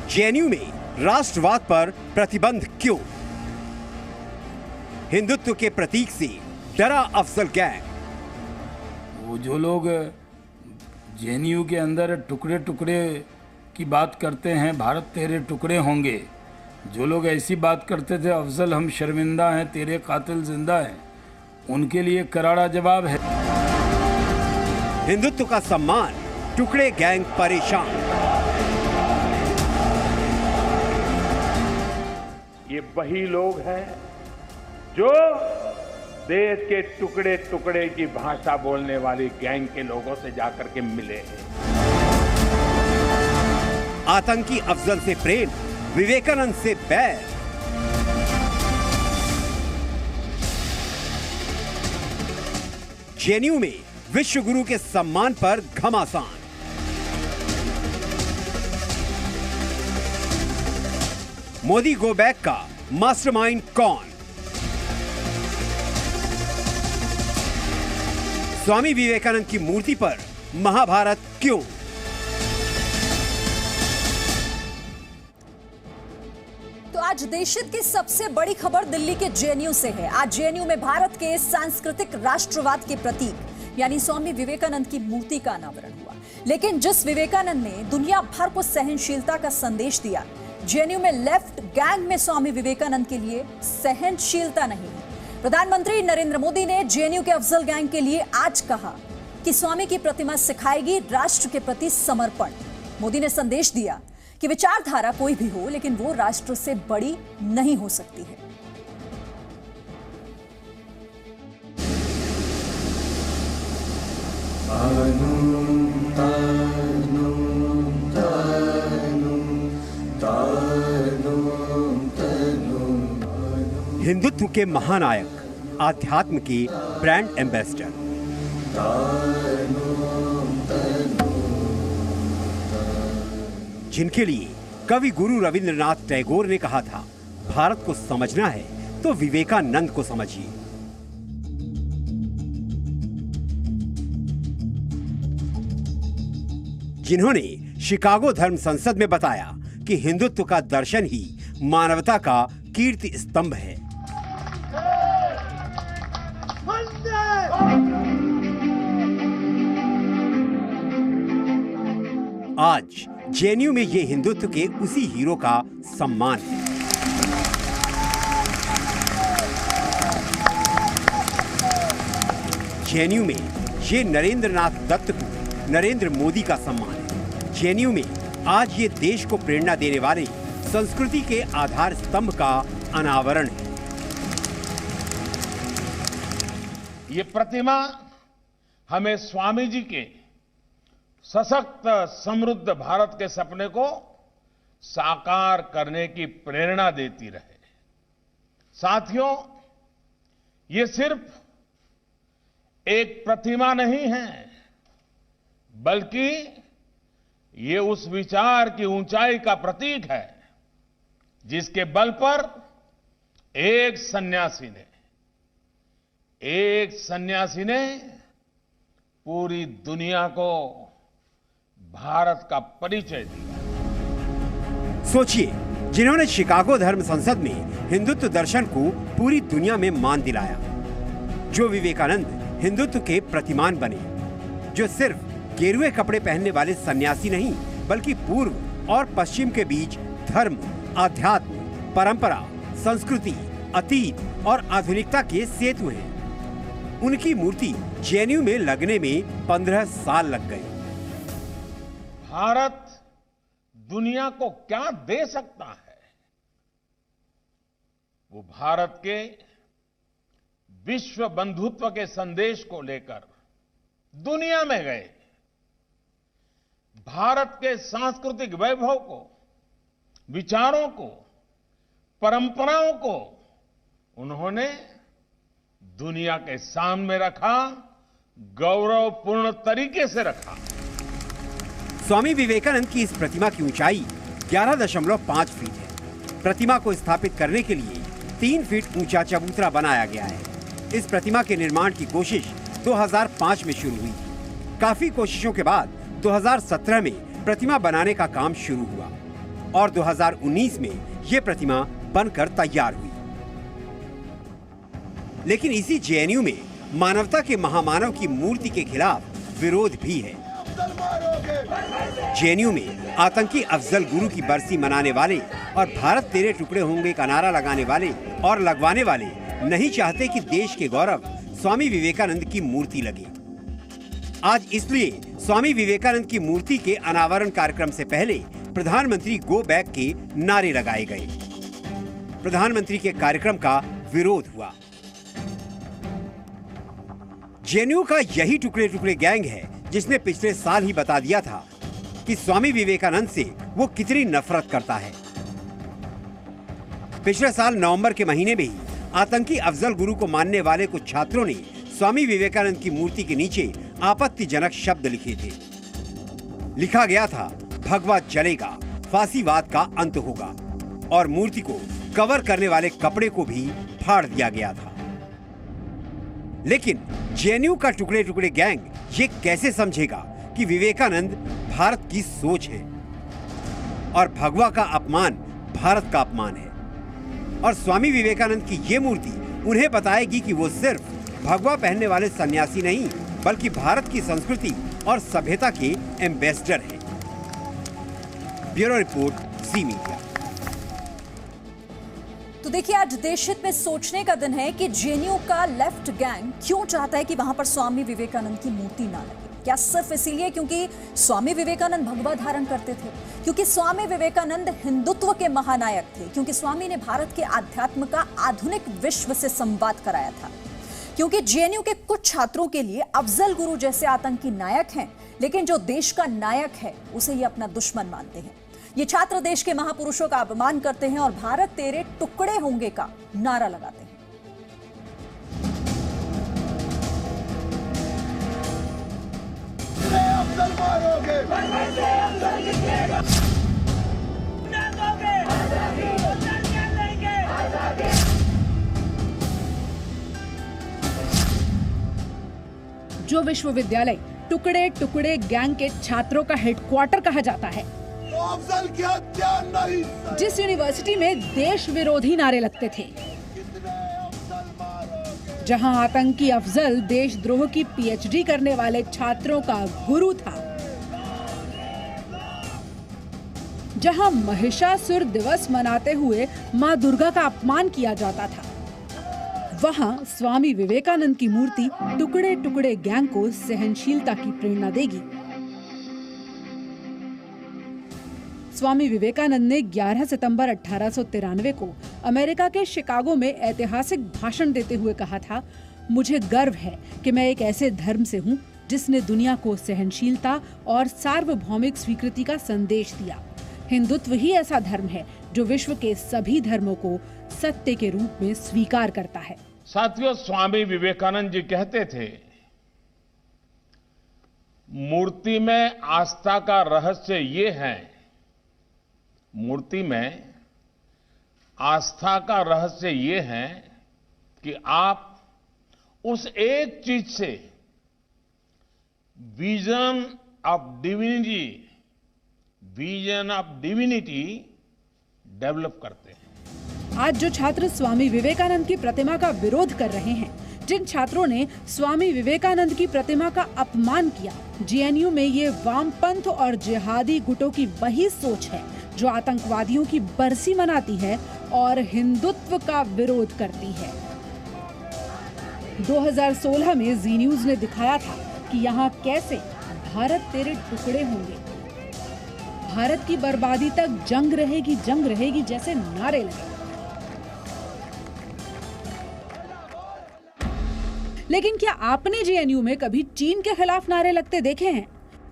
JNU में राष्ट्रवाद पर प्रतिबंध क्यों? हिंदुत्व के प्रतीक से डरा अफजल गैंग। वो जो लोग जेएनयू के अंदर टुकड़े टुकड़े की बात करते हैं, भारत तेरे टुकड़े होंगे, जो लोग ऐसी बात करते थे अफजल हम शर्मिंदा हैं, तेरे कातिल जिंदा हैं, उनके लिए करारा जवाब है। हिंदुत्व का सम्मान, टुकड़े गैंग परेशान। ये वही लोग हैं जो देश के टुकड़े टुकड़े की भाषा बोलने वाली गैंग के लोगों से जाकर के मिले हैं। आतंकी अफजल से प्रेम, विवेकानंद से बैर। जेएनयू में विश्व गुरु के सम्मान पर घमासान। मोदी गो बैक का मास्टरमाइंड कौन? स्वामी विवेकानंद की मूर्ति पर महाभारत क्यों? तो आज देशहित की सबसे बड़ी खबर दिल्ली के जेएनयू से है। आज जेएनयू में भारत के सांस्कृतिक राष्ट्रवाद के प्रतीक यानी स्वामी विवेकानंद की मूर्ति का अनावरण हुआ। लेकिन जिस विवेकानंद ने दुनिया भर को सहनशीलता का संदेश दिया, जेएनयू में लेफ्ट गैंग में स्वामी विवेकानंद के लिए सहनशीलता नहीं है। प्रधानमंत्री नरेंद्र मोदी ने जेएनयू के अफजल गैंग के लिए आज कहा कि स्वामी की प्रतिमा सिखाएगी राष्ट्र के प्रति समर्पण। मोदी ने संदेश दिया कि विचारधारा कोई भी हो, लेकिन वो राष्ट्र से बड़ी नहीं हो सकती है। हिंदुत्व के महानायक, आध्यात्म के ब्रांड एम्बेसडर। जिनके लिए कवि गुरु रविंद्रनाथ टैगोर ने कहा था, भारत को समझना है तो विवेकानंद को समझिए। जिन्होंने शिकागो धर्म संसद में बताया कि हिंदुत्व का दर्शन ही मानवता का कीर्ति स्तंभ है। आज जेएनयू में ये हिंदुत्व के उसी हीरो का सम्मान है। जेएनयू में ये नरेंद्रनाथ दत्त को नरेंद्र मोदी का सम्मान है। जेएनयू में आज ये देश को प्रेरणा देने वाले संस्कृति के आधार स्तंभ का अनावरण है। ये प्रतिमा हमें स्वामी जी के सशक्त समृद्ध भारत के सपने को साकार करने की प्रेरणा देती रहे। साथियों, ये सिर्फ एक प्रतिमा नहीं है, बल्कि ये उस विचार की ऊंचाई का प्रतीक है जिसके बल पर एक सन्यासी ने पूरी दुनिया को भारत का परिचय दिया। सोचिए, जिन्होंने शिकागो धर्म संसद में हिंदुत्व दर्शन को पूरी दुनिया में मान दिलाया, जो विवेकानंद हिंदुत्व के प्रतिमान बने, जो सिर्फ गेरुए कपड़े पहनने वाले सन्यासी नहीं, बल्कि पूर्व और पश्चिम के बीच धर्म, आध्यात्म, परंपरा, संस्कृति, अतीत और आधुनिकता के सेतु हैं। उनकी मूर्ति जेएनयू में लगने में 15 साल लग गए। भारत दुनिया को क्या दे सकता है? वो भारत के विश्व बंधुत्व के संदेश को लेकर दुनिया में गए। भारत के सांस्कृतिक वैभव को, विचारों को, परंपराओं को उन्होंने दुनिया के सामने रखा, गौरवपूर्ण तरीके से रखा। स्वामी विवेकानंद की इस प्रतिमा की ऊंचाई 11.5 फीट है। प्रतिमा को स्थापित करने के लिए 3 फीट ऊंचा चबूतरा बनाया गया है। इस प्रतिमा के निर्माण की कोशिश 2005 में शुरू हुई थी। काफी कोशिशों के बाद 2017 में प्रतिमा बनाने का काम शुरू हुआ और 2019 में ये प्रतिमा बनकर तैयार हुई। लेकिन इसी जेएनयू में मानवता के महामानव की मूर्ति के खिलाफ विरोध भी है। जेएनयू में आतंकी अफजल गुरु की बरसी मनाने वाले और भारत तेरे टुकड़े होंगे का नारा लगाने वाले और लगवाने वाले नहीं चाहते कि देश के गौरव स्वामी विवेकानंद की मूर्ति लगे। आज इसलिए स्वामी विवेकानंद की मूर्ति के अनावरण कार्यक्रम से पहले प्रधानमंत्री गो बैक के नारे लगाए गए। प्रधानमंत्री के कार्यक्रम का विरोध हुआ। जेएनयू का यही टुकड़े टुकड़े गैंग है जिसने पिछले साल ही बता दिया था कि स्वामी विवेकानंद से वो कितनी नफरत करता है। पिछले साल नवंबर के महीने में ही आतंकी अफजल गुरु को मानने वाले कुछ छात्रों ने स्वामी विवेकानंद की मूर्ति के नीचे आपत्तिजनक शब्द लिखे थे। लिखा गया था, भगवा जलेगा, फांसीवाद का अंत होगा, और मूर्ति को कवर करने वाले कपड़े को भी फाड़ दिया गया था। लेकिन जेएनयू का टुकड़े टुकड़े गैंग ये कैसे समझेगा कि विवेकानंद भारत की सोच है और भगवा का अपमान भारत का अपमान है, और स्वामी विवेकानंद की ये मूर्ति उन्हें बताएगी कि वो सिर्फ भगवा पहनने वाले सन्यासी नहीं बल्कि भारत की संस्कृति और सभ्यता के एम्बेसडर हैं। ब्यूरो रिपोर्ट, जी मीडिया। तो देखिए, आज देशहित में सोचने का दिन है कि जेएनयू का लेफ्ट गैंग क्यों चाहता है कि वहां पर स्वामी विवेकानंद की मूर्ति ना लगे। क्या सिर्फ इसीलिए क्योंकि स्वामी विवेकानंद भगवा धारण करते थे, क्योंकि स्वामी विवेकानंद हिंदुत्व के महानायक थे, क्योंकि स्वामी ने भारत के आध्यात्म का आधुनिक विश्व से संवाद कराया था, क्योंकि जेएनयू के कुछ छात्रों के लिए अफजल गुरु जैसे आतंकी नायक हैं, लेकिन जो देश का नायक है उसे ये अपना दुश्मन मानते हैं। ये छात्र देश के महापुरुषों का अपमान करते हैं और भारत तेरे टुकड़े होंगे का नारा लगाते हैं। जो विश्वविद्यालय टुकड़े टुकड़े गैंग के छात्रों का हेडक्वार्टर कहा जाता है, अफजल की हत्या नहीं, जिस यूनिवर्सिटी में देश विरोधी नारे लगते थे, जहां आतंकी अफजल देशद्रोह की पीएचडी करने वाले छात्रों का गुरु था, जहां महिषासुर दिवस मनाते हुए मां दुर्गा का अपमान किया जाता था, वहां स्वामी विवेकानंद की मूर्ति टुकड़े टुकड़े गैंग को सहनशीलता की प्रेरणा देगी। स्वामी विवेकानंद ने 11 सितंबर 1893 को अमेरिका के शिकागो में ऐतिहासिक भाषण देते हुए कहा था, मुझे गर्व है कि मैं एक ऐसे धर्म से हूं जिसने दुनिया को सहनशीलता और सार्वभौमिक स्वीकृति का संदेश दिया। हिंदुत्व ही ऐसा धर्म है जो विश्व के सभी धर्मों को सत्य के रूप में स्वीकार करता है। साथियों, स्वामी विवेकानंद जी कहते थे, मूर्ति में आस्था का रहस्य ये है, मूर्ति में आस्था का रहस्य ये है कि आप उस एक चीज से विजन ऑफ डिविनिटी डेवलप करते हैं। आज जो छात्र स्वामी विवेकानंद की प्रतिमा का विरोध कर रहे हैं, जिन छात्रों ने स्वामी विवेकानंद की प्रतिमा का अपमान किया, जेएनयू में ये वामपंथ और जिहादी गुटों की वही सोच है जो आतंकवादियों की बरसी मनाती है और हिंदुत्व का विरोध करती है। 2016 में जी न्यूज ने दिखाया था कि यहाँ कैसे भारत तेरे टुकड़े होंगे, भारत की बर्बादी तक जंग रहेगी जैसे नारे लगे। लेकिन क्या आपने जेएनयू में कभी चीन के खिलाफ नारे लगते देखे हैं?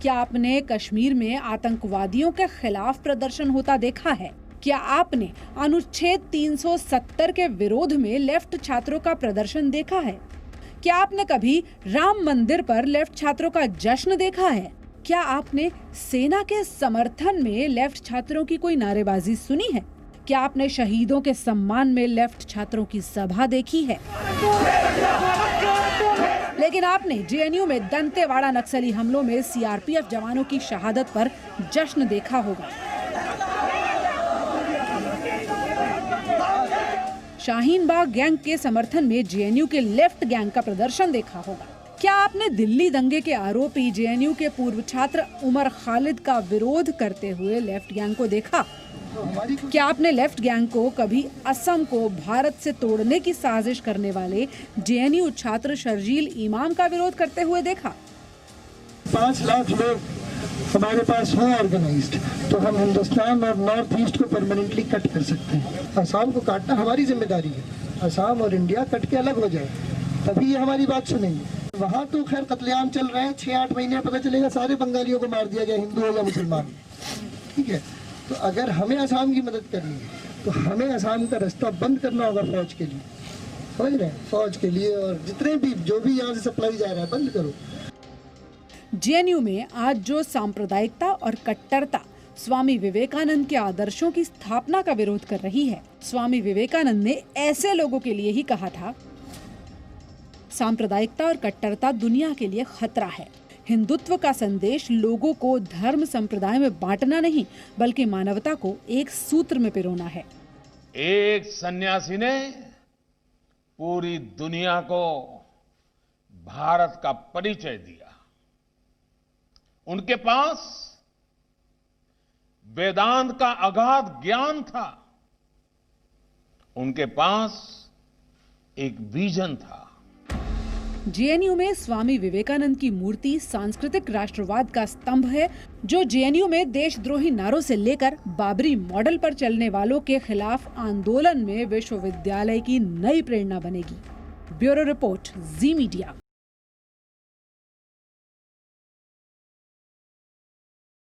क्या आपने कश्मीर में आतंकवादियों के खिलाफ प्रदर्शन होता देखा है? क्या आपने अनुच्छेद 370 के विरोध में लेफ्ट छात्रों का प्रदर्शन देखा है? क्या आपने कभी राम मंदिर पर लेफ्ट छात्रों का जश्न देखा है? क्या आपने सेना के समर्थन में लेफ्ट छात्रों की कोई नारेबाजी सुनी है? क्या आपने शहीदों के सम्मान में लेफ्ट छात्रों की सभा देखी है? लेकिन आपने जेएनयू में दंतेवाड़ा नक्सली हमलों में सीआरपीएफ जवानों की शहादत पर जश्न देखा होगा। शाहीन बाग गैंग के समर्थन में जेएनयू के लेफ्ट गैंग का प्रदर्शन देखा होगा। क्या आपने दिल्ली दंगे के आरोपी जेएनयू के पूर्व छात्र उमर खालिद का विरोध करते हुए लेफ्ट गैंग को देखा? क्या आपने लेफ्ट गैंग को कभी असम को भारत से तोड़ने की साजिश करने वाले जेएनयू छात्र शर्जील इमाम का विरोध करते हुए देखा? 5 लाख लोग हमारे पास हो ऑर्गेनाइज्ड, तो हम हिंदुस्तान और नॉर्थ ईस्ट को परमानेंटली कट कर सकते हैं। असम को काटना हमारी जिम्मेदारी है। असम और इंडिया कट के अलग हो जाए, तभी ये हमारी बात सुनेंगे। वहाँ तो खैर कत्लेआम चल रहे हैं, 6-8 महीने पता चलेगा सारे बंगालियों को मार दिया गया, हिंदू हो या मुसलमान। ठीक है, तो अगर हमें असम की मदद करनी है तो हमें असम का रास्ता बंद करना होगा फौज के लिए, समझ रहे हैं? फौज के लिए और जितने भी जो भी यहाँ से सप्लाई जा रहा है बंद करो। जेएनयू में आज जो सांप्रदायिकता और कट्टरता स्वामी विवेकानंद के आदर्शों की स्थापना का विरोध कर रही है, स्वामी विवेकानंद ने ऐसे लोगों के लिए ही कहा था, सांप्रदायिकता और कट्टरता दुनिया के लिए खतरा है। हिंदुत्व का संदेश लोगों को धर्म संप्रदाय में बांटना नहीं, बल्कि मानवता को एक सूत्र में पिरोना है। एक सन्यासी ने पूरी दुनिया को भारत का परिचय दिया। उनके पास वेदांत का अगाध ज्ञान था, उनके पास एक विजन था। जेएनयू में स्वामी विवेकानंद की मूर्ति सांस्कृतिक राष्ट्रवाद का स्तंभ है, जो जेएनयू में देशद्रोही नारों से लेकर बाबरी मॉडल पर चलने वालों के खिलाफ आंदोलन में विश्वविद्यालय की नई प्रेरणा बनेगी। ब्यूरो रिपोर्ट, जी मीडिया।